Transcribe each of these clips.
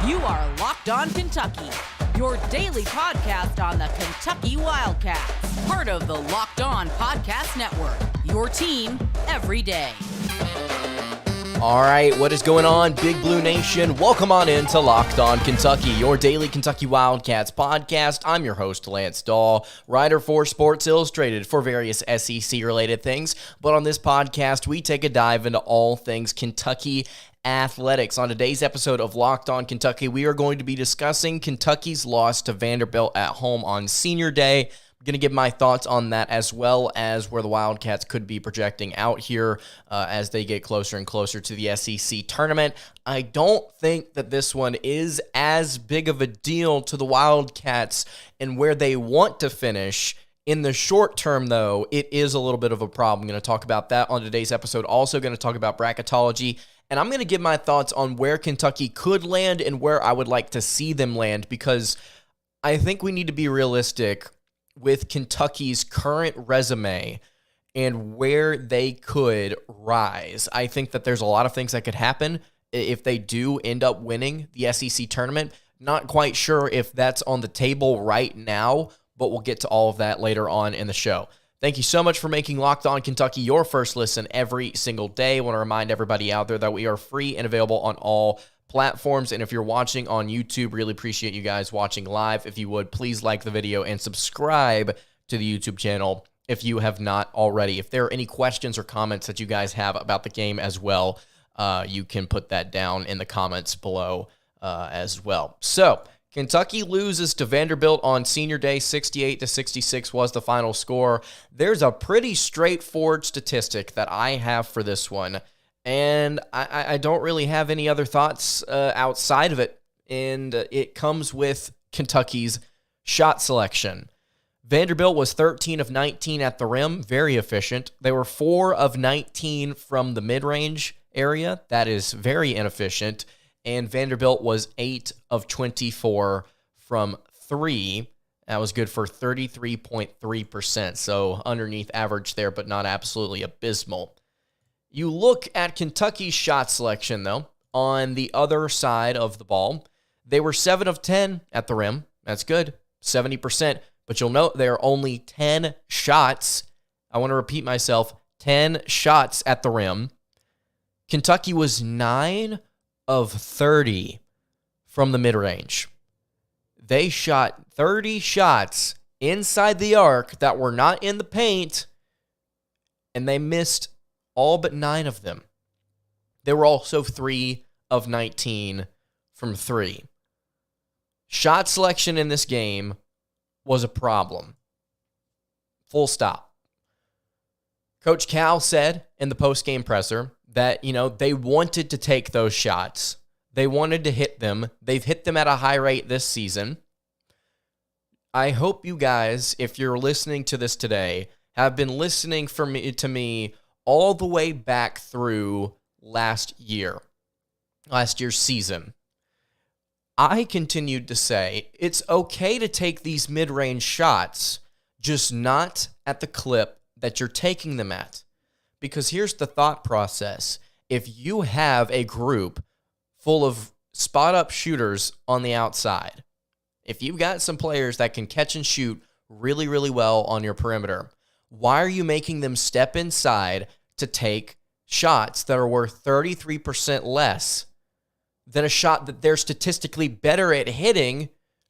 You are Locked On Kentucky, your daily podcast on the Kentucky Wildcats, part of the Locked On Podcast Network, your team every day. All right, what is going on, Big Blue Nation? Welcome on into Locked On Kentucky, your daily Kentucky Wildcats podcast. I'm your host, Lance Dawe, writer for Sports Illustrated for various SEC-related things. But on this podcast, we take a dive into all things Kentucky athletics. On today's episode of Locked On Kentucky, we are going to be discussing Kentucky's loss to Vanderbilt at home on Senior Day. I'm going to give my thoughts on that, as well as where the Wildcats could be projecting out here as they get closer and closer to the SEC tournament. I don't think that this one is as big of a deal to the Wildcats and where they want to finish. In the short term, though, it is a little bit of a problem. I'm going to talk about that on today's episode. Also going to talk about bracketology. And I'm going to give my thoughts on where Kentucky could land and where I would like to see them land, because I think we need to be realistic with Kentucky's current resume and where they could rise. I think that there's a lot of things that could happen if they do end up winning the SEC tournament. Not quite sure if that's on the table right now, but we'll get to all of that later on in the show. Thank you so much for making Locked On Kentucky your first listen every single day. I want to remind everybody out there that we are free and available on all platforms. And if you're watching on YouTube, really appreciate you guys watching live. If you would, please like the video and subscribe to the YouTube channel if you have not already. If there are any questions or comments that you guys have about the game as well, you can put that down in the comments below as well. So, Kentucky loses to Vanderbilt on Senior Day. 68-66 was the final score. There's a pretty straightforward statistic that I have for this one, and I don't really have any other thoughts outside of it, and it comes with Kentucky's shot selection. Vanderbilt was 13 of 19 at the rim, very efficient. They were 4 of 19 from the mid-range area. That is very inefficient. And Vanderbilt was 8 of 24 from 3. That was good for 33.3%, so underneath average there, but not absolutely abysmal. You look at Kentucky's shot selection, though, on the other side of the ball. They were 7 of 10 at the rim. That's good, 70%. But you'll note there are only 10 shots. I want to repeat myself, 10 shots at the rim. Kentucky was 9 of 30 from the mid-range. They shot 30 shots inside the arc that were not in the paint, and they missed all but 9 of them. They were also 3 of 19 from 3. Shot selection in this game was a problem. Full stop. Coach Cal said in the post-game presser that, they wanted to take those shots. They wanted to hit them. They've hit them at a high rate this season. I hope you guys, if you're listening to this today, have been listening to me all the way back through last year's season. I continued to say it's okay to take these mid-range shots, just not at the clip that you're taking them at. Because here's the thought process. If you have a group full of spot-up shooters on the outside, if you've got some players that can catch and shoot really, really well on your perimeter, why are you making them step inside to take shots that are worth 33% less than a shot that they're statistically better at hitting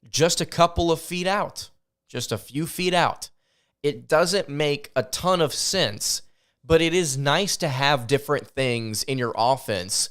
just a couple of feet out, just a few feet out? It doesn't make a ton of sense. But it is nice to have different things in your offense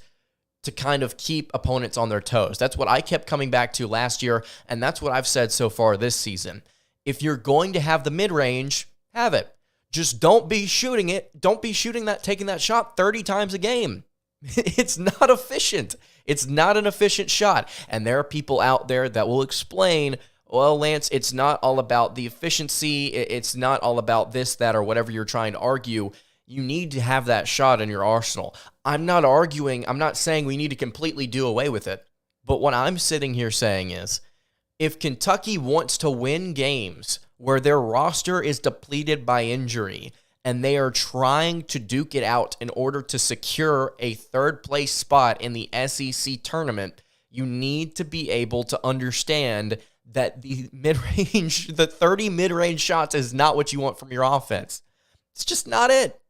to kind of keep opponents on their toes. That's what I kept coming back to last year, and that's what I've said so far this season. If you're going to have the mid-range, have it. Just don't be shooting it. Don't be taking that shot 30 times a game. It's not efficient. It's not an efficient shot. And there are people out there that will explain, well, Lance, it's not all about the efficiency. It's not all about this, that, or whatever you're trying to argue. You need to have that shot in your arsenal. I'm not arguing. I'm not saying we need to completely do away with it. But what I'm sitting here saying is, if Kentucky wants to win games where their roster is depleted by injury and they are trying to duke it out in order to secure a third-place spot in the SEC tournament, You need to be able to understand that the mid-range, the 30 mid-range shots is not what you want from your offense. It's just not it.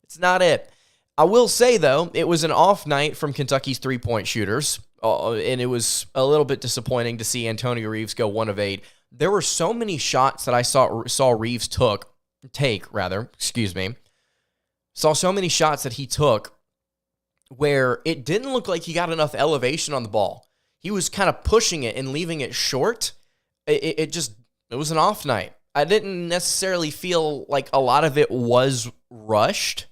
It's not it. I will say, though, it was an off night from Kentucky's three-point shooters, and it was a little bit disappointing to see Antonio Reeves go 1 of 8. There were so many shots that I saw Reeves take. Saw so many shots that he took where it didn't look like he got enough elevation on the ball. He was kind of pushing it and leaving it short. It was an off night. I didn't necessarily feel like a lot of it was rushed,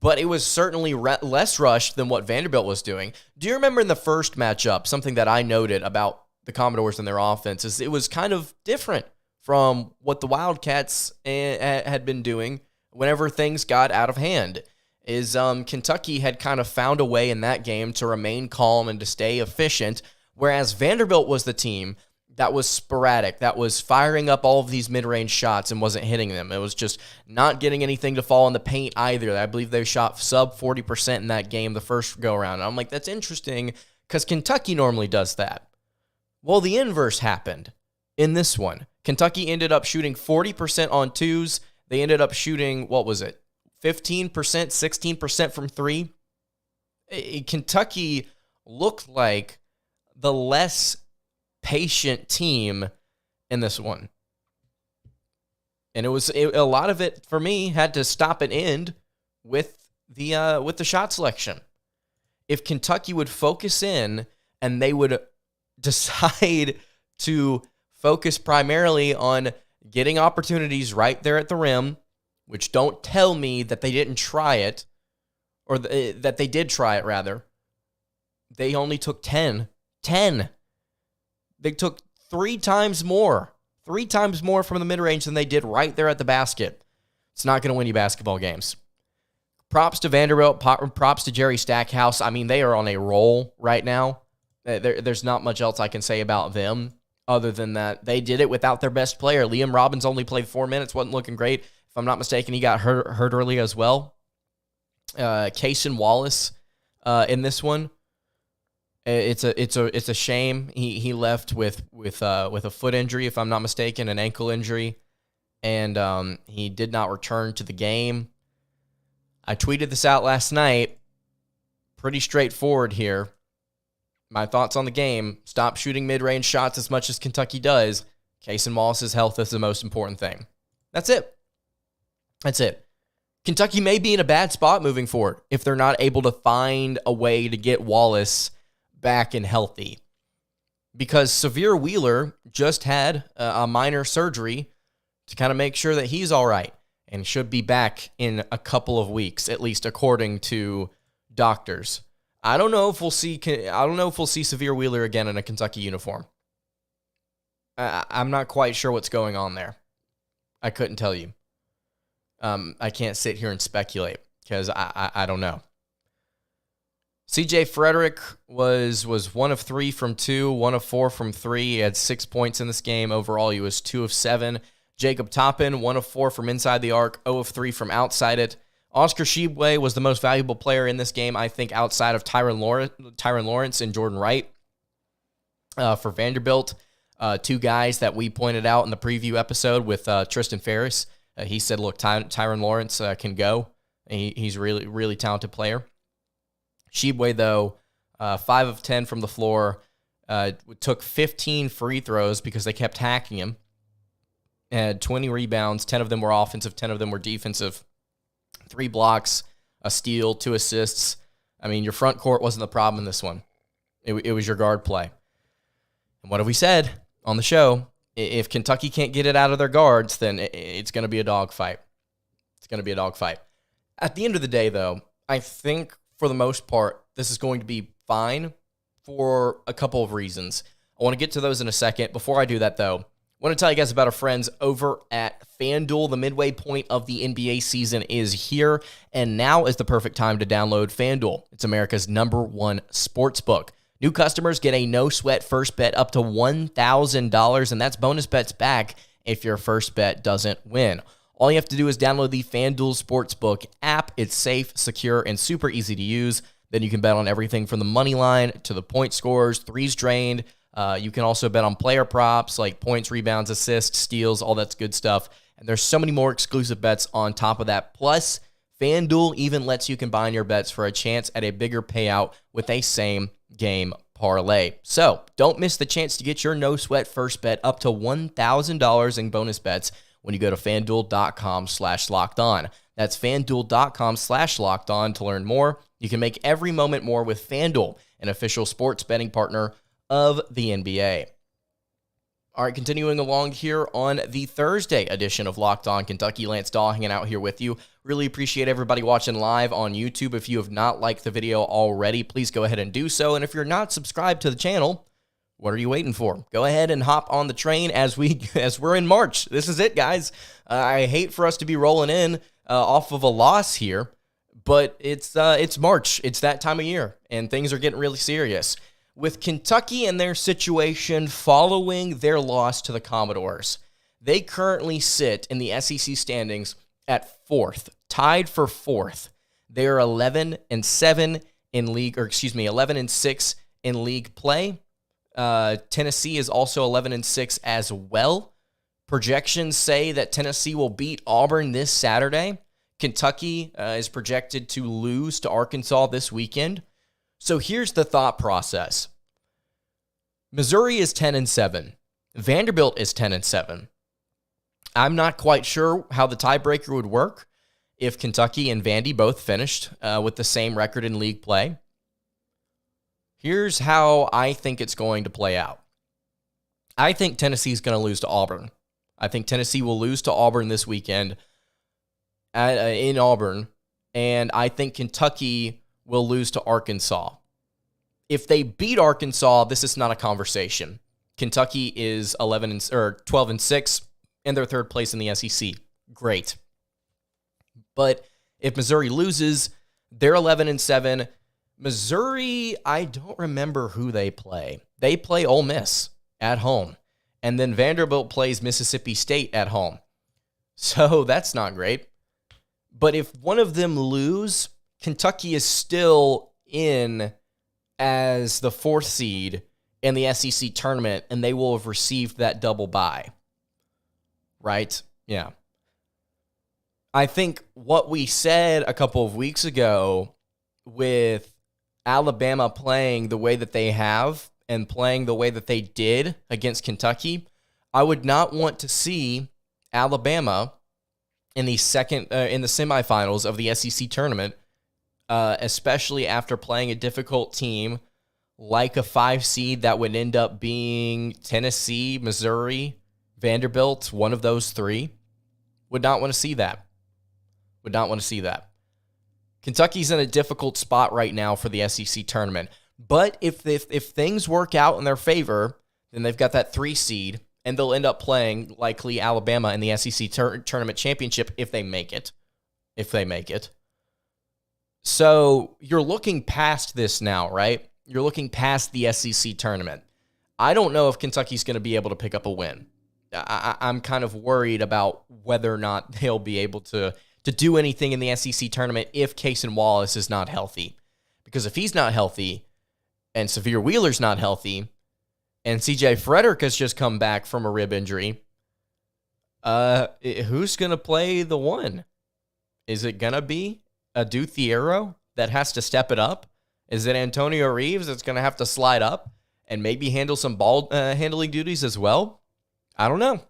but it was certainly less rushed than what Vanderbilt was doing. Do you remember in the first matchup, something that I noted about the Commodores and their offense is it was kind of different from what the Wildcats had been doing whenever things got out of hand. Kentucky had kind of found a way in that game to remain calm and to stay efficient, whereas Vanderbilt was the team that was sporadic, that was firing up all of these mid-range shots and wasn't hitting them. It was just not getting anything to fall in the paint either. I believe they shot sub 40% in that game the first go-around. I'm like, that's interesting because Kentucky normally does that. Well, the inverse happened in this one. Kentucky ended up shooting 40% on twos. They ended up shooting, 15%, 16% from three. Kentucky looked like the less patient team in this one. And a lot of it, for me, had to stop and end with the shot selection. If Kentucky would focus in and they would decide to focus primarily on getting opportunities right there at the rim, which don't tell me that they didn't try it, or that they did try it, rather. They only took 10. 10. They took 3 times more. 3 times more from the mid-range than they did right there at the basket. It's not going to win you basketball games. Props to Vanderbilt. Props to Jerry Stackhouse. I mean, they are on a roll right now. There's not much else I can say about them other than that they did it without their best player. Liam Robbins only played 4 minutes, wasn't looking great. If I'm not mistaken, he got hurt early as well. Cason Wallace in this one. It's a shame. He left with a foot injury, if I'm not mistaken, an ankle injury, and he did not return to the game. I tweeted this out last night. Pretty straightforward here. My thoughts on the game: stop shooting mid-range shots as much as Kentucky does. Cason Wallace's health is the most important thing. That's it. That's it. Kentucky may be in a bad spot moving forward if they're not able to find a way to get Wallace back and healthy. Because Severe Wheeler just had a minor surgery to kind of make sure that he's all right and should be back in a couple of weeks, at least according to doctors. I don't know if we'll see Severe Wheeler again in a Kentucky uniform. I'm not quite sure what's going on there. I couldn't tell you. I can't sit here and speculate because I don't know. CJ Frederick was 1 of 3 from 2, 1 of 4 from 3. He had 6 points in this game. Overall, he was 2 of 7. Jacob Toppin, 1 of 4 from inside the arc, 0 of 3 from outside it. Oscar Tshiebwe was the most valuable player in this game, I think, outside of Tyron Lawrence and Jordan Wright. For Vanderbilt, 2 guys that we pointed out in the preview episode with Tristan Ferris. He said, look, Tyron Lawrence can go. He's a really, really talented player. Tshiebwe, though, 5 of 10 from the floor, took 15 free throws because they kept hacking him. Had 20 rebounds, 10 of them were offensive, 10 of them were defensive. 3 blocks, a steal, 2 assists. I mean, your front court wasn't the problem in this one. It was your guard play. And what have we said on the show? If Kentucky can't get it out of their guards, then it's going to be a dogfight. It's going to be a dogfight. At the end of the day, though, I think for the most part, this is going to be fine for a couple of reasons. I want to get to those in a second. Before I do that, though, I want to tell you guys about our friends over at FanDuel. The midway point of the NBA season is here, and now is the perfect time to download FanDuel. It's America's #1 sportsbook. New customers get a no-sweat first bet up to $1,000, and that's bonus bets back if your first bet doesn't win. All you have to do is download the FanDuel Sportsbook app. It's safe, secure, and super easy to use. Then you can bet on everything from the money line to the point scores, threes drained. You can also bet on player props like points, rebounds, assists, steals, all that good stuff. And there's so many more exclusive bets on top of that. Plus, FanDuel even lets you combine your bets for a chance at a bigger payout with a same-game parlay. So, don't miss the chance to get your no-sweat first bet up to $1,000 in bonus bets when you go to FanDuel.com/lockedon. That's FanDuel.com/lockedon to learn more. You can make every moment more with FanDuel, an official sports betting partner of the NBA. All right, continuing along here on the Thursday edition of Locked On Kentucky. Lance Dawe hanging out here with you. Really appreciate everybody watching live on YouTube. If you have not liked the video already, please go ahead and do so. And if you're not subscribed to the channel, what are you waiting for? Go ahead and hop on the train as we're in March. This is it, guys. I hate for us to be rolling in off of a loss here, but it's March. It's that time of year, and things are getting really serious. With Kentucky and their situation following their loss to the Commodores, they currently sit in the SEC standings at 4th, tied for 4th. They are 11-7 in league, 11-6 in league play. Tennessee is also 11-6 as well. Projections say that Tennessee will beat Auburn this Saturday. Kentucky is projected to lose to Arkansas this weekend. So here's the thought process. Missouri is 10-7. Vanderbilt is 10-7. I'm not quite sure how the tiebreaker would work if Kentucky and Vandy both finished with the same record in league play. Here's how I think it's going to play out. I think Tennessee's going to lose to Auburn. I think Tennessee will lose to Auburn this weekend in Auburn, and I think Kentucky will lose to Arkansas. If they beat Arkansas, this is not a conversation. Kentucky is 12-6, and they're third place in the SEC. Great. But if Missouri loses, they're 11-7. Missouri, I don't remember who they play. They play Ole Miss at home, and then Vanderbilt plays Mississippi State at home. So that's not great. But if one of them lose, Kentucky is still in as the 4th seed in the SEC tournament, and they will have received that double bye. Right? Yeah. I think what we said a couple of weeks ago with Alabama playing the way that they have and playing the way that they did against Kentucky, I would not want to see Alabama in the semifinals of the SEC tournament, especially after playing a difficult team like a 5 seed that would end up being Tennessee, Missouri, Vanderbilt, one of those 3. Would not want to see that. Would not want to see that. Kentucky's in a difficult spot right now for the SEC tournament. But if things work out in their favor, then they've got that 3 seed, and they'll end up playing likely Alabama in the SEC tournament championship if they make it. So you're looking past this now, right? You're looking past the SEC tournament. I don't know if Kentucky's going to be able to pick up a win. I'm kind of worried about whether or not they'll be able to do anything in the SEC tournament if Cason Wallace is not healthy. Because if he's not healthy, and Severe Wheeler's not healthy, and C.J. Frederick has just come back from a rib injury, who's going to play the 1? Is it going to be Adu Thiero that has to step it up? Is it Antonio Reeves that's going to have to slide up and maybe handle some ball handling duties as well? I don't know.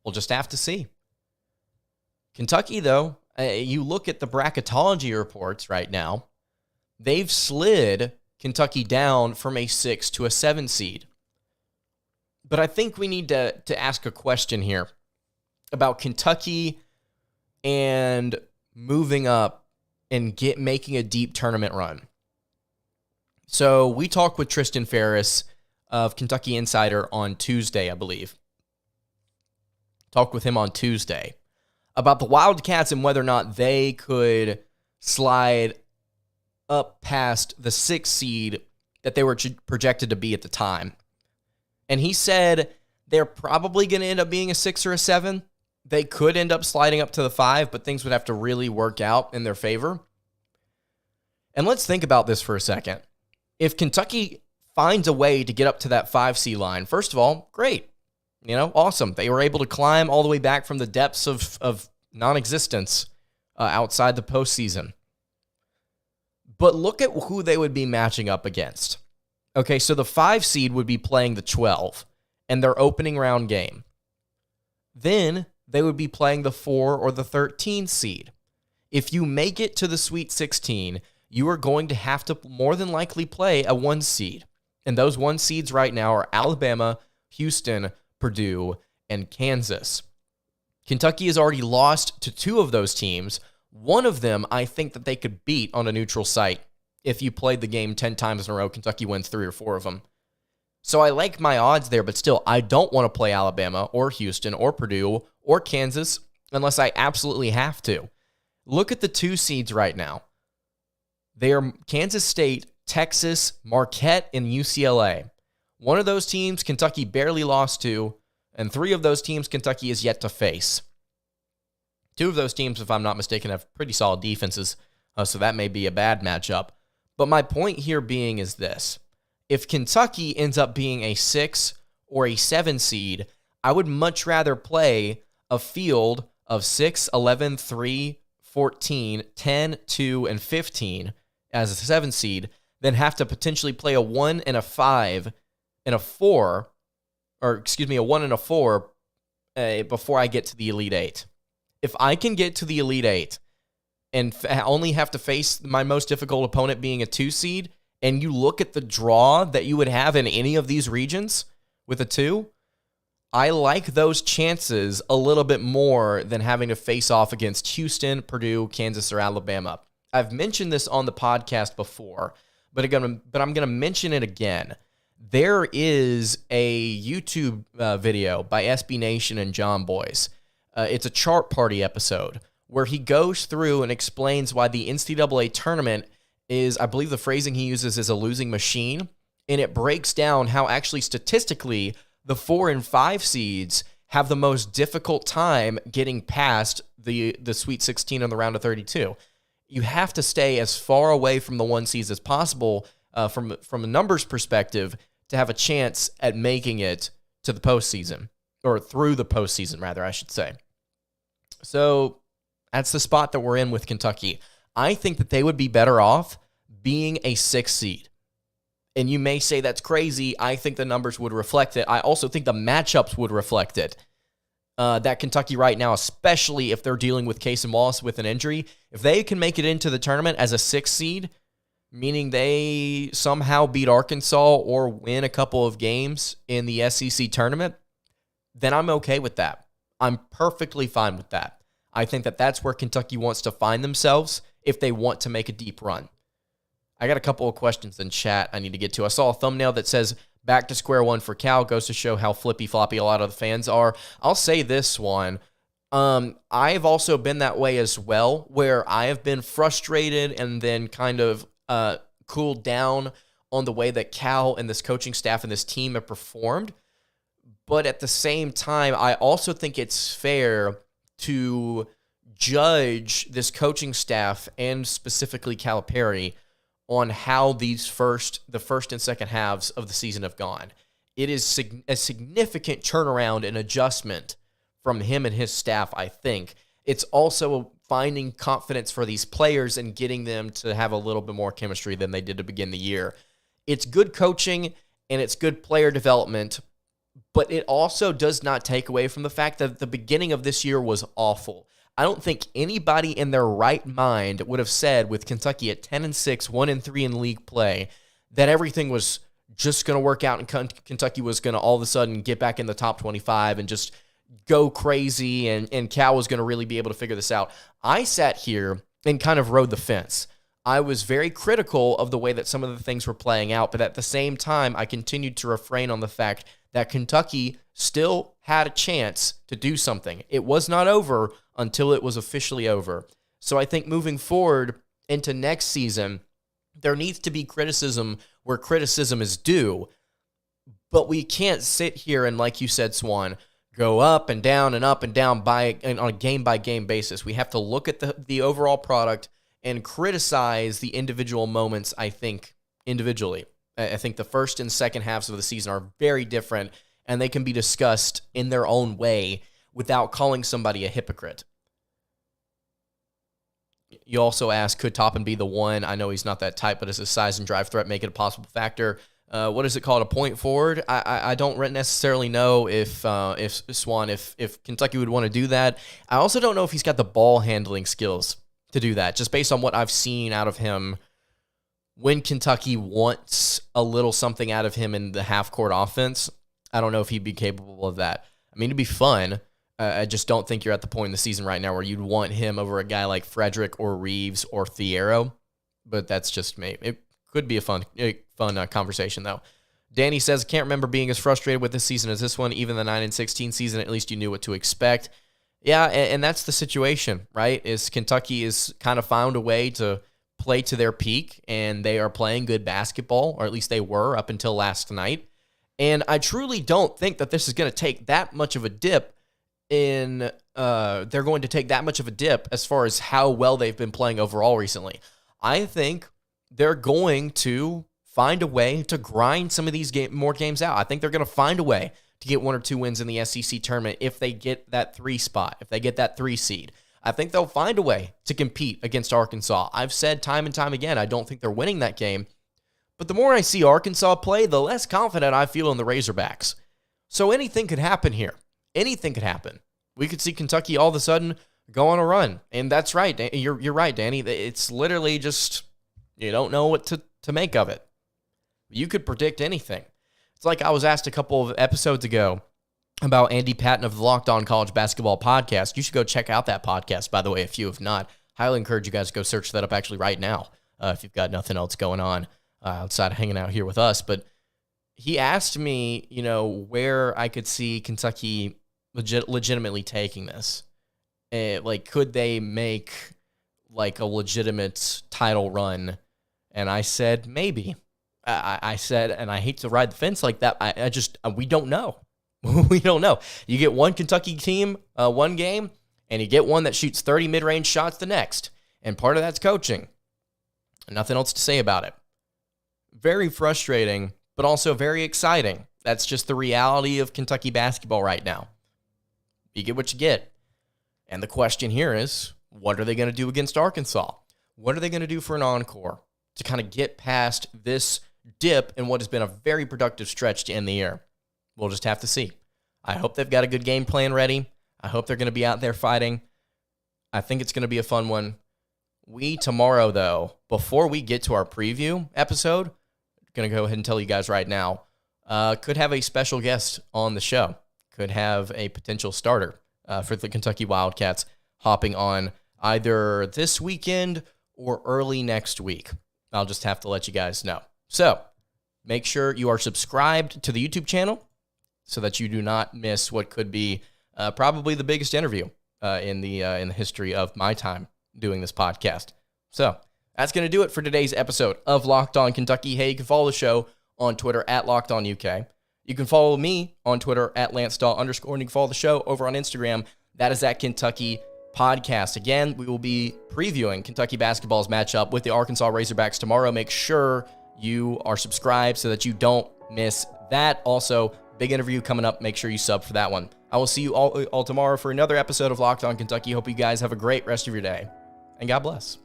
We'll just have to see. Kentucky, though, you look at the bracketology reports right now, they've slid Kentucky down from a 6 to a 7 seed. But I think we need to ask a question here about Kentucky and moving up and making a deep tournament run. So we talked with Tristan Ferris of Kentucky Insider on Tuesday, I believe. Talked with him on Tuesday about the Wildcats and whether or not they could slide up past the 6th seed that they were projected to be at the time. And he said they're probably going to end up being a 6 or a 7. They could end up sliding up to the 5, but things would have to really work out in their favor. And let's think about this for a second. If Kentucky finds a way to get up to that 5 seed line, first of all, great. Awesome. They were able to climb all the way back from the depths of non-existence outside the postseason. But look at who they would be matching up against. Okay, so the 5 seed would be playing the 12 in their opening round game. Then they would be playing the 4 or the 13 seed. If you make it to the Sweet 16, you are going to have to more than likely play a 1 seed. And those 1 seeds right now are Alabama, Houston, Purdue, and Kansas. Kentucky has already lost to 2 of those teams. One of them, I think that they could beat on a neutral site. If you played the game 10 times in a row, Kentucky wins 3 or 4 of them. So I like my odds there, but still, I don't want to play Alabama or Houston or Purdue or Kansas unless I absolutely have to. Look at the 2 seeds right now. They are Kansas State, Texas, Marquette, and UCLA. One of those teams Kentucky barely lost to, and 3 of those teams Kentucky is yet to face. 2 of those teams, if I'm not mistaken, have pretty solid defenses, so that may be a bad matchup. But my point here being is this. If Kentucky ends up being a 6 or a 7 seed, I would much rather play a field of 6, 11, 3, 14, 10, 2, and 15 as a 7 seed than have to potentially play a 1 and a 5 and a 4, a 1 and a 4 before I get to the Elite 8. If I can get to the Elite 8 and only have to face my most difficult opponent being a 2 seed, and you look at the draw that you would have in any of these regions with a 2, I like those chances a little bit more than having to face off against Houston, Purdue, Kansas, or Alabama. I've mentioned this on the podcast before, but I'm going to mention it again. There is a YouTube video by SB Nation and John Boyce. It's a chart party episode where he goes through and explains why the NCAA tournament is, I believe the phrasing he uses is a losing machine, and it breaks down how actually statistically the 4 and 5 seeds have the most difficult time getting past the Sweet 16 and the round of 32. You have to stay as far away from the 1 seeds as possible from a numbers perspective to have a chance at making it to the postseason, or through the postseason, rather, I should say. So that's the spot that we're in with Kentucky. I think that they would be better off being a 6 seed. And you may say that's crazy. I think the numbers would reflect it. I also think the matchups would reflect it. That Kentucky right now, especially if they're dealing with Cason Wallace with an injury, if they can make it into the tournament as a 6 seed, meaning they somehow beat Arkansas or win a couple of games in the SEC tournament, then I'm okay with that. I'm perfectly fine with that. I think that that's where Kentucky wants to find themselves if they want to make a deep run. I got a couple of questions in chat I need to get to. I saw a thumbnail that says, back to square one for Cal, goes to show how flippy-floppy a lot of the fans are. I'll say this one. I've also been that way as well, where I have been frustrated and then kind of cooled down on the way that Cal and this coaching staff and this team have performed. But at the same time, I also think it's fair to judge this coaching staff and specifically Calipari on how the first and second halves of the season have gone. It is a significant turnaround and adjustment from him and his staff, I think. It's also finding confidence for these players and getting them to have a little bit more chemistry than they did to begin the year. It's good coaching and it's good player development, but it also does not take away from the fact that the beginning of this year was awful. I don't think anybody in their right mind would have said with Kentucky at 10-6, 1-3 in league play, that everything was just going to work out and Kentucky was going to all of a sudden get back in the top 25 and just go crazy and Cal was going to really be able to figure this out. I sat here and kind of rode the fence. I was very critical of the way that some of the things were playing out, but at the same time, I continued to refrain on the fact that Kentucky still had a chance to do something. It was not over until it was officially over. So I think moving forward into next season, there needs to be criticism where criticism is due, but we can't sit here and, like you said, Swan, go up and down on a game-by-game basis. We have to look at the overall product and criticize the individual moments, I think, individually. I think the first and second halves of the season are very different, and they can be discussed in their own way without calling somebody a hypocrite. You also ask, could Toppin be the one? I know he's not that type, but does his size and drive threat make it a possible factor? What is it called? A point forward? I don't necessarily know if Kentucky would want to do that. I also don't know if he's got the ball handling skills to do that, just based on what I've seen out of him when Kentucky wants a little something out of him in the half-court offense. I don't know if he'd be capable of that. I mean, it'd be fun. I just don't think you're at the point in the season right now where you'd want him over a guy like Frederick or Reeves or Thiero, but that's just me. It could be a fun conversation, though. Danny says, can't remember being as frustrated with this season as this one. Even the 9-16 season, at least you knew what to expect. Yeah, and that's the situation, right? Is Kentucky is kind of found a way to play to their peak, and they are playing good basketball, or at least they were up until last night. And I truly don't think that this is going to take that much of a dip they're going to take that much of a dip as far as how well they've been playing overall recently. I think they're going to find a way to grind some of these more games out. I think they're going to find a way to get 1 or 2 wins in the SEC tournament if they get that 3 spot, if they get that 3 seed. I think they'll find a way to compete against Arkansas. I've said time and time again, I don't think they're winning that game. But the more I see Arkansas play, the less confident I feel in the Razorbacks. So anything could happen here. Anything could happen. We could see Kentucky all of a sudden go on a run. And that's right. You're right, Danny. It's literally just, you don't know what to make of it. You could predict anything. It's like I was asked a couple of episodes ago about Andy Patton of the Locked On College Basketball Podcast. You should go check out that podcast, by the way, if you have not. Highly encourage you guys to go search that up actually right now if you've got nothing else going on outside of hanging out here with us. But he asked me, where I could see Kentucky legitimately taking this. Could they make like a legitimate title run? And I said, maybe. I said, and I hate to ride the fence like that. We don't know. We don't know. You get one Kentucky team, one game, and you get one that shoots 30 mid-range shots the next. And part of that's coaching. Nothing else to say about it. Very frustrating, but also very exciting. That's just the reality of Kentucky basketball right now. You get what you get. And the question here is, what are they going to do against Arkansas? What are they going to do for an encore to kind of get past this dip in what has been a very productive stretch to end the year? We'll just have to see. I hope they've got a good game plan ready. I hope they're going to be out there fighting. I think it's going to be a fun one. Tomorrow, though, before we get to our preview episode, going to go ahead and tell you guys right now, could have a special guest on the show. Could have a potential starter for the Kentucky Wildcats hopping on either this weekend or early next week. I'll just have to let you guys know. So make sure you are subscribed to the YouTube channel so that you do not miss what could be probably the biggest interview in the history of my time doing this podcast. So that's going to do it for today's episode of Locked On Kentucky. Hey, you can follow the show on Twitter at LockedOnUK. You can follow me on Twitter at LanceDawe_, and you can follow the show over on Instagram. That is at Kentucky Podcast. Again, we will be previewing Kentucky basketball's matchup with the Arkansas Razorbacks tomorrow. Make sure you are subscribed so that you don't miss that. Also, big interview coming up. Make sure you sub for that one. I will see you all tomorrow for another episode of Locked On Kentucky. Hope you guys have a great rest of your day, and God bless.